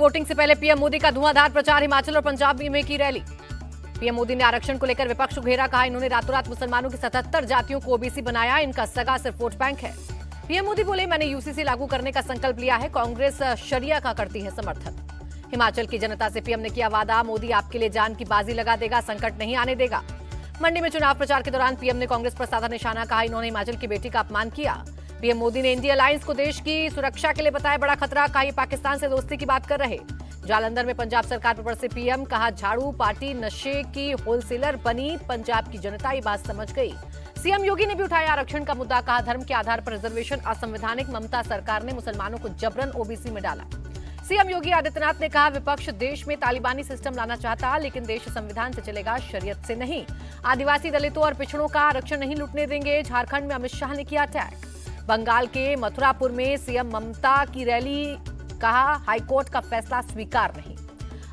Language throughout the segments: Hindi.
वोटिंग से पहले पीएम मोदी का धुआंधार प्रचार, हिमाचल और पंजाब में की रैली। पीएम मोदी ने आरक्षण को लेकर विपक्ष को घेरा, कहा इन्होंने रातों रात मुसलमानों की 77 जातियों को ओबीसी बनाया, इनका सगा सिर्फ वोट बैंक है। पीएम मोदी बोले, मैंने यूसीसी लागू करने का संकल्प लिया है, कांग्रेस शरिया का करती है समर्थन। हिमाचल की जनता से पीएम ने किया वादा, मोदी आपके लिए जान की बाजी लगा देगा, संकट नहीं आने देगा। मंडी में चुनाव प्रचार के दौरान पीएम ने कांग्रेस पर साधा निशाना, कहा इन्होंने हिमाचल की बेटी का अपमान किया। पीएम मोदी ने इंडिया अलायंस को देश की सुरक्षा के लिए बताया बड़ा खतरा, कहा ये पाकिस्तान से दोस्ती की बात कर रहे। जालंधर में पंजाब सरकार पर बरसे पीएम, कहा झाड़ू पार्टी नशे की होलसेलर बनी, पंजाब की जनता ये बात समझ गई। सीएम योगी ने भी उठाया आरक्षण का मुद्दा, कहा धर्म के आधार पर रिजर्वेशन असंवैधानिक, ममता सरकार ने मुसलमानों को जबरन ओबीसी में डाला। सीएम योगी आदित्यनाथ ने कहा विपक्ष देश में तालिबानी सिस्टम लाना चाहता, लेकिन देश संविधान से चलेगा, शरीयत से नहीं। आदिवासी दलितों और पिछड़ों का आरक्षण नहीं लूटने देंगे, झारखंड में अमित शाह ने किया अटैक। बंगाल के मथुरापुर में सीएम ममता की रैली, कहा हाईकोर्ट का फैसला स्वीकार नहीं।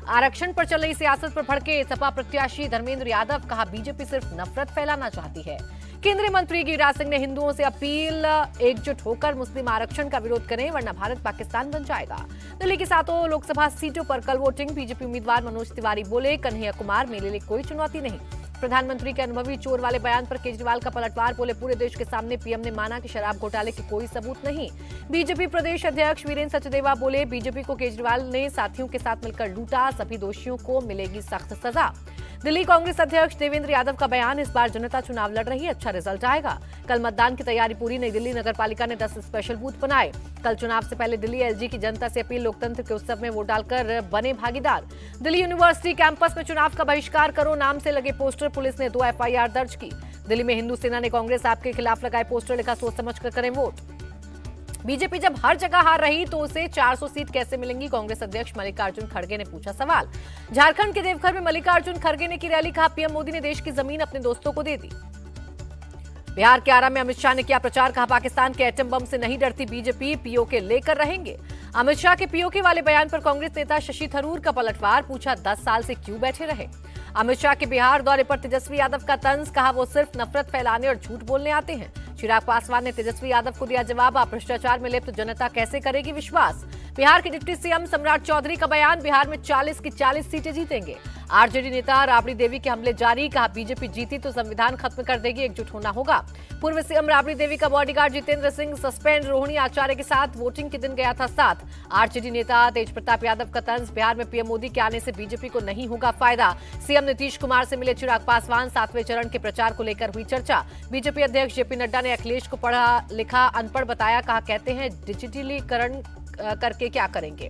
आरक्षण पर चल रही सियासत पर भड़के सपा प्रत्याशी धर्मेंद्र यादव, कहा बीजेपी सिर्फ नफरत फैलाना चाहती है। केंद्रीय मंत्री गिरिराज सिंह ने हिंदुओं से अपील, एकजुट होकर मुस्लिम आरक्षण का विरोध करें वरना भारत पाकिस्तान बन जाएगा। दिल्ली की 7 लोकसभा सीटों पर कल वोटिंग, बीजेपी उम्मीदवार मनोज तिवारी बोले, कन्हैया कुमार मेरे लिए कोई चुनौती नहीं। प्रधानमंत्री के अनुभवी चोर वाले बयान पर केजरीवाल का पलटवार, बोले पूरे देश के सामने पीएम ने माना कि शराब घोटाले की कोई सबूत नहीं। बीजेपी प्रदेश अध्यक्ष वीरेंद्र सचदेवा बोले, बीजेपी को केजरीवाल ने साथियों के साथ मिलकर लूटा, सभी दोषियों को मिलेगी सख्त सजा। दिल्ली कांग्रेस अध्यक्ष देवेंद्र यादव का बयान, इस बार जनता चुनाव लड़ रही है, अच्छा रिजल्ट आएगा। कल मतदान की तैयारी पूरी, नई दिल्ली नगर पालिका ने 10 स्पेशल बूथ बनाए। कल चुनाव से पहले दिल्ली एलजी की जनता से अपील, लोकतंत्र के उत्सव में वोट डालकर बने भागीदार। दिल्ली यूनिवर्सिटी कैंपस में चुनाव का बहिष्कार करो नाम से लगे पोस्टर, पुलिस ने 2 एफआईआर दर्ज की। दिल्ली में हिंदू सेना ने कांग्रेस आपके खिलाफ लगाए पोस्टर, लिखा सोच समझ कर करें वोट। बीजेपी जब हर जगह हार रही तो उसे 400 सीट कैसे मिलेंगी, कांग्रेस अध्यक्ष मल्लिकार्जुन खड़गे ने पूछा सवाल। झारखंड के देवघर में मल्लिकार्जुन खड़गे ने की रैली, कहा पीएम मोदी ने देश की जमीन अपने दोस्तों को दे दी। बिहार के आरा में अमित शाह ने किया प्रचार, कहा पाकिस्तान के एटम बम से नहीं डरती बीजेपी, पीओके लेकर रहेंगे। अमित शाह के पीओके वाले बयान पर कांग्रेस नेता शशि थरूर का पलटवार, पूछा 10 साल से क्यों बैठे रहे। अमित शाह के बिहार दौरे पर तेजस्वी यादव का तंज, कहा वो सिर्फ नफरत फैलाने और झूठ बोलने आते हैं। चिराग पासवान ने तेजस्वी यादव को दिया जवाब, आप भ्रष्टाचार में लिप्त जनता कैसे करेगी विश्वास। बिहार के डिप्टी सीएम सम्राट चौधरी का बयान, बिहार में 40 की 40 सीटें जीतेंगे। आरजेडी नेता राबड़ी देवी के हमले जारी, कहा बीजेपी जीती तो संविधान खत्म कर देगी, एकजुट होना होगा। पूर्व सीएम राबड़ी देवी का बॉडीगार्ड जितेंद्र सिंह सस्पेंड, रोहिणी आचार्य के साथ वोटिंग के दिन गया था साथ। आरजेडी नेता तेज प्रताप यादव का तंज, बिहार में पीएम मोदी के आने से बीजेपी को नहीं होगा फायदा। सीएम नीतीश कुमार से मिले चिराग पासवान, 7वें चरण के प्रचार को लेकर हुई चर्चा। बीजेपी अध्यक्ष जेपी नड्डा ने अखिलेश को पढ़ा लिखा अनपढ़ बताया, कहा कहते हैं डिजिटलीकरण करके क्या करेंगे।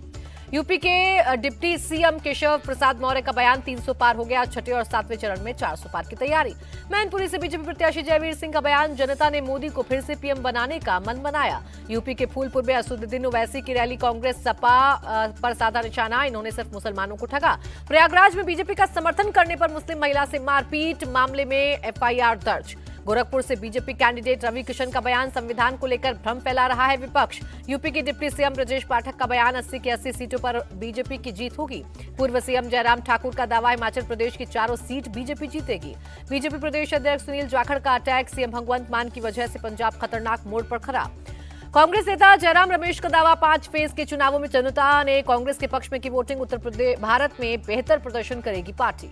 यूपी के डिप्टी सीएम केशव प्रसाद मौर्य का बयान, 300 पार हो गया, 6ठे और 7वें चरण में 400 पार की तैयारी। मैनपुरी से बीजेपी प्रत्याशी जयवीर सिंह का बयान, जनता ने मोदी को फिर से पीएम बनाने का मन बनाया। यूपी के फूलपुर में असदुद्दीन ओवैसी की रैली, कांग्रेस सपा पर साधा निशाना, इन्होंने सिर्फ मुसलमानों को ठगा। प्रयागराज में बीजेपी का समर्थन करने पर मुस्लिम महिला से मारपीट, मामले में एफआईआर दर्ज। गोरखपुर से बीजेपी कैंडिडेट रवि किशन का बयान, संविधान को लेकर भ्रम फैला रहा है विपक्ष। यूपी के डिप्टी सीएम ब्रजेश पाठक का बयान, 80 की 80 सीटों पर बीजेपी की जीत होगी। पूर्व सीएम जयराम ठाकुर का दावा, हिमाचल प्रदेश की 4 सीट बीजेपी जीतेगी। बीजेपी प्रदेश अध्यक्ष सुनील जाखड़ का अटैक, सीएम भगवंत मान की वजह से पंजाब खतरनाक मोड़ पर खड़ा। कांग्रेस नेता जयराम रमेश का दावा, 5 फेज के चुनावों में जनता ने कांग्रेस के पक्ष में की वोटिंग, उत्तर प्रदेश भारत में बेहतर प्रदर्शन करेगी पार्टी।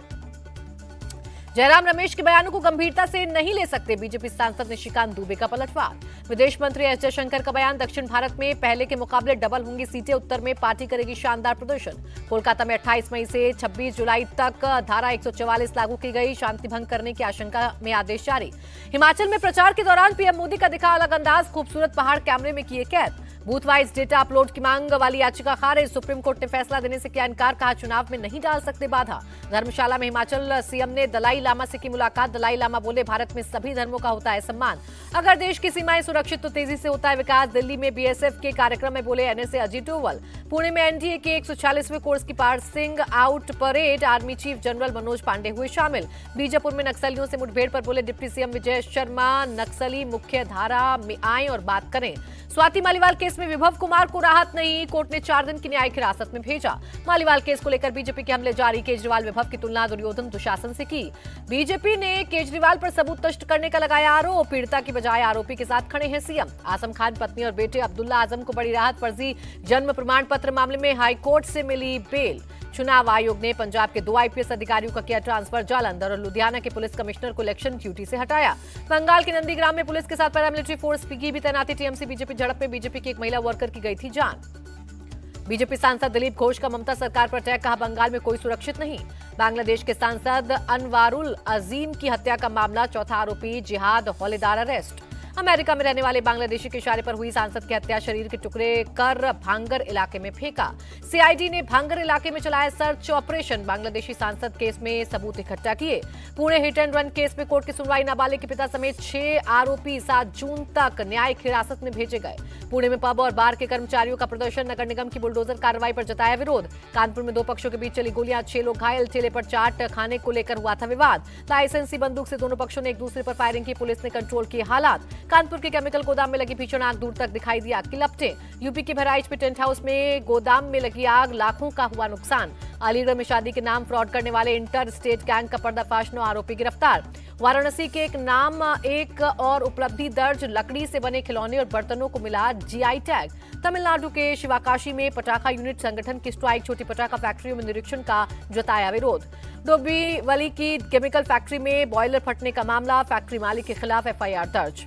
जयराम रमेश के बयानों को गंभीरता से नहीं ले सकते, बीजेपी सांसद निशिकांत दुबे का पलटवार। विदेश मंत्री एस जयशंकर का बयान, दक्षिण भारत में पहले के मुकाबले डबल होंगी सीटें, उत्तर में पार्टी करेगी शानदार प्रदर्शन। कोलकाता में 28 मई से 26 जुलाई तक धारा 144 लागू की गई, शांति भंग करने की आशंका में आदेश जारी। हिमाचल में प्रचार के दौरान पीएम मोदी का दिखा अलग अंदाज, खूबसूरत पहाड़ कैमरे में किए कैद। बूथ वाइज डेटा अपलोड की मांग वाली याचिका खारिज, सुप्रीम कोर्ट ने फैसला देने से किया इनकार, कहा चुनाव में नहीं डाल सकते बाधा। धर्मशाला में हिमाचल सीएम ने दलाई लामा से की मुलाकात, दलाई लामा बोले भारत में सभी धर्मों का होता है सम्मान, अगर देश की सीमाएं सुरक्षित तो तेजी से होता है विकास। दिल्ली में बीएसएफ के कार्यक्रम में बोले एनएसए अजीत डोवल। पुणे में एनडीए के 146वें कोर्स की passing out parade, army chief general Manoj Pandey हुए शामिल। बीजापुर में नक्सलियों से मुठभेड़ पर बोले डिप्टी सीएम विजय शर्मा, नक्सली मुख्य धारा में आए और बात करें। स्वाति मालीवाल केस में विभव कुमार को राहत नहीं, कोर्ट ने 4 दिन की न्यायिक हिरासत में भेजा। मालीवाल केस को लेकर बीजेपी के हमले जारी, केजरीवाल विभव की तुलना दुर्योधन दुशासन से की। बीजेपी ने केजरीवाल पर सबूत नष्ट करने का लगाया आरोप, पीड़िता की बजाय आरोपी के साथ खड़े हैं सीएम। आजम खान पत्नी और बेटे अब्दुल्ला आजम को बड़ी राहत, फर्जी जन्म प्रमाण पत्र मामले में हाईकोर्ट से मिली बेल। चुनाव आयोग ने पंजाब के 2 आईपीएस अधिकारियों का किया ट्रांसफर, जालंधर और लुधियाना के पुलिस कमिश्नर को इलेक्शन ड्यूटी से हटाया। बंगाल के नंदीग्राम में पुलिस के साथ पैरामिलिट्री फोर्स की भी तैनाती, टीएमसी बीजेपी झड़प में बीजेपी की एक महिला वर्कर की गई थी जान। बीजेपी सांसद दिलीप घोष का ममता सरकार पर अटैक, कहा बंगाल में कोई सुरक्षित नहीं। बांग्लादेश के सांसद अनवारुल अजीम की हत्या का मामला, चौथा आरोपी जिहाद हौलेदार अरेस्ट। अमेरिका में रहने वाले बांग्लादेशी के इशारे पर हुई सांसद की हत्या, शरीर के टुकड़े कर भांगर इलाके में फेंका। सीआईडी ने भांगर इलाके में चलाया सर्च ऑपरेशन, बांग्लादेशी सांसद केस में सबूत इकट्ठा किए। Pune hit and run case में कोर्ट की सुनवाई, नाबालिग के पिता समेत 6 आरोपी 7 जून तक न्यायिक हिरासत में भेजे गए। पुणे में पब और बार के कर्मचारियों का प्रदर्शन, नगर निगम की बुलडोजर कार्रवाई पर जताया विरोध। कानपुर में 2 पक्षों के बीच चली गोलियां, 6 लोग घायल, ठेले पर चाट खाने को लेकर हुआ था विवाद। लाइसेंसी बंदूक से दोनों पक्षों ने एक दूसरे पर फायरिंग की, पुलिस ने कंट्रोल किए हालात। कानपुर के केमिकल गोदाम में लगी भीषण आग, दूर तक दिखाई दिया की लपटें। यूपी के बहराइच में टेंट हाउस में गोदाम में लगी आग, लाखों का हुआ नुकसान। अलीगढ़ में शादी के नाम फ्रॉड करने वाले इंटर स्टेट गैंग का पर्दाफाश, 9 आरोपी गिरफ्तार। वाराणसी के एक और उपलब्धि दर्ज, लकड़ी से बने खिलौने और बर्तनों को मिला जीआई टैग। तमिलनाडु के शिवाकाशी में पटाखा यूनिट संगठन की स्ट्राइक, छोटी पटाखा फैक्ट्रियों में निरीक्षण का जताया विरोध। डोंबिवली की केमिकल फैक्ट्री में बॉयलर फटने का मामला, फैक्ट्री मालिक के खिलाफ एफआईआर दर्ज।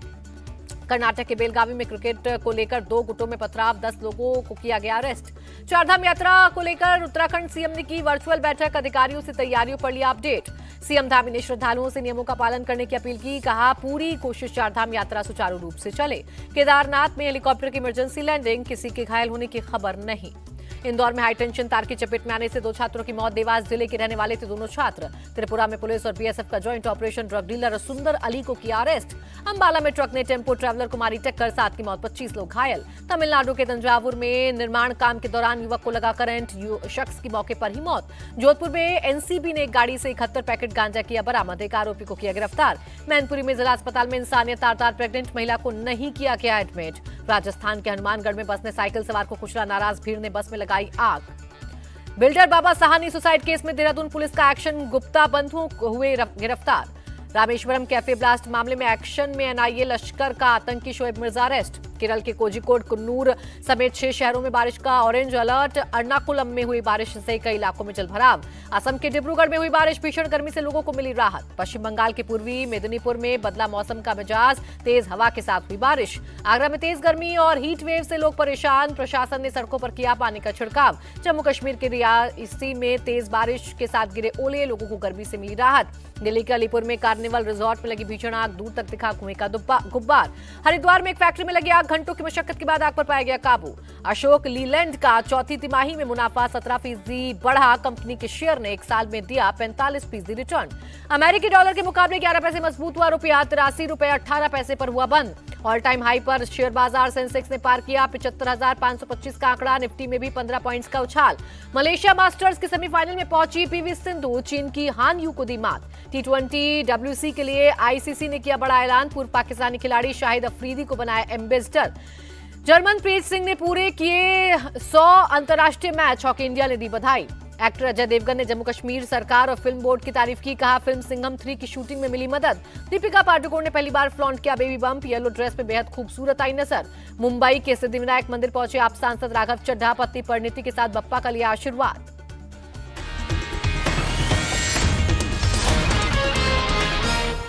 कर्नाटक के बेलगावी में क्रिकेट को लेकर 2 गुटों में पथराव, 10 लोगों को किया गया अरेस्ट। चारधाम यात्रा को लेकर उत्तराखंड सीएम ने की वर्चुअल बैठक, अधिकारियों से तैयारियों पर लिया अपडेट। सीएम धामी ने श्रद्धालुओं से नियमों का पालन करने की अपील की, कहा पूरी कोशिश चारधाम यात्रा सुचारू रूप से चले। केदारनाथ में हेलीकॉप्टर की इमरजेंसी लैंडिंग, किसी के घायल होने की खबर नहीं। इंदौर में हाईटेंशन तार की चपेट में आने से 2 छात्रों की मौत, देवास जिले के रहने वाले थे दोनों छात्र। त्रिपुरा में पुलिस और बीएसएफ का जॉइंट ऑपरेशन, ड्रग डीलर सुंदर अली को किया अरेस्ट। अंबाला में ट्रक ने टेम्पो ट्रैवलर को मारी टक्कर, 7 की मौत, 25 लोग घायल। तमिलनाडु के तंजावुर में निर्माण काम के दौरान युवक को लगा करंट, शख्स की मौके पर ही मौत। जोधपुर में एनसीबी ने एक गाड़ी से 71 पैकेट गांजा किया बरामद, एक आरोपी को किया गिरफ्तार। मैनपुरी में जिला अस्पताल में इंसानियत तार-तार, प्रेग्नेंट महिला को नहीं किया गया एडमिट। राजस्थान के हनुमानगढ़ में बस ने साइकिल सवार को कुचला, नाराज भीड़ ने बस में लगाई आग। बिल्डर बाबा साहनी सुसाइड केस में देहरादून पुलिस का एक्शन, गुप्ता बंधुओं हुए गिरफ्तार। रामेश्वरम कैफे ब्लास्ट मामले में एक्शन में एनआईए लश्कर का आतंकी शोएब मिर्जा अरेस्ट। केरल के कोझिकोड, कुन्नूर समेत 6 शहरों में बारिश का ऑरेंज अलर्ट। एर्नाकुलम में हुई बारिश से कई इलाकों में जलभराव। असम के डिब्रूगढ़ में हुई बारिश, भीषण गर्मी से लोगों को मिली राहत। पश्चिम बंगाल के पूर्वी मेदिनीपुर में बदला मौसम का मिजाज, तेज हवा के साथ हुई बारिश। आगरा में तेज गर्मी और हीट वेव से लोग परेशान, प्रशासन ने सड़कों पर किया पानी का छिड़काव। जम्मू कश्मीर के रियासी में तेज बारिश के साथ गिरे ओले, लोगों को गर्मी से मिली राहत। दिल्ली के अलीपुर में कार्निवल रिजॉर्ट में लगी भीषण आग, दूर तक दिखा कुएं का गुब्बार। हरिद्वार में एक फैक्ट्री में लगी आग, घंटों की मशक्कत के बाद आग पर पाया गया काबू। अशोक लीलैंड का चौथी तिमाही में मुनाफा 17% बढ़ा, कंपनी के शेयर ने 1 साल में दिया 45% रिटर्न। अमेरिकी डॉलर के मुकाबले 11 पैसे मजबूत हुआ, रुपया 83 रुपए 18 पैसे पर हुआ बंद। ऑल टाइम हाई पर शेयर बाजार, सेंसेक्स ने पार किया 75,525 का आंकड़ा, निफ्टी में भी 15 पॉइंट्स का उछाल। मलेशिया मास्टर्स के सेमीफाइनल में पहुंची पीवी सिंधु, चीन की हान यू को दी मात। T20 WC के लिए आईसीसी ने किया बड़ा ऐलान, पूर्व पाकिस्तानी खिलाड़ी शाहिद अफरीदी को बनाया एम्बेसडर। जर्मनप्रीत सिंह ने पूरे किए 100 अंतर्राष्ट्रीय मैच, हॉकी इंडिया ने दी बधाई। एक्टर अजय देवगन ने जम्मू कश्मीर सरकार और फिल्म बोर्ड की तारीफ की, कहा फिल्म सिंघम 3 की शूटिंग में मिली मदद। दीपिका पादुकोण ने पहली बार फ्लॉन्ट किया बेबी बम्प, येलो ड्रेस में बेहद खूबसूरत आई नजर। मुंबई के सिद्धिविनायक मंदिर पहुंचे आप सांसद राघव चड्ढा, पत्नी परिणीति के साथ बप्पा का लिया आशीर्वाद।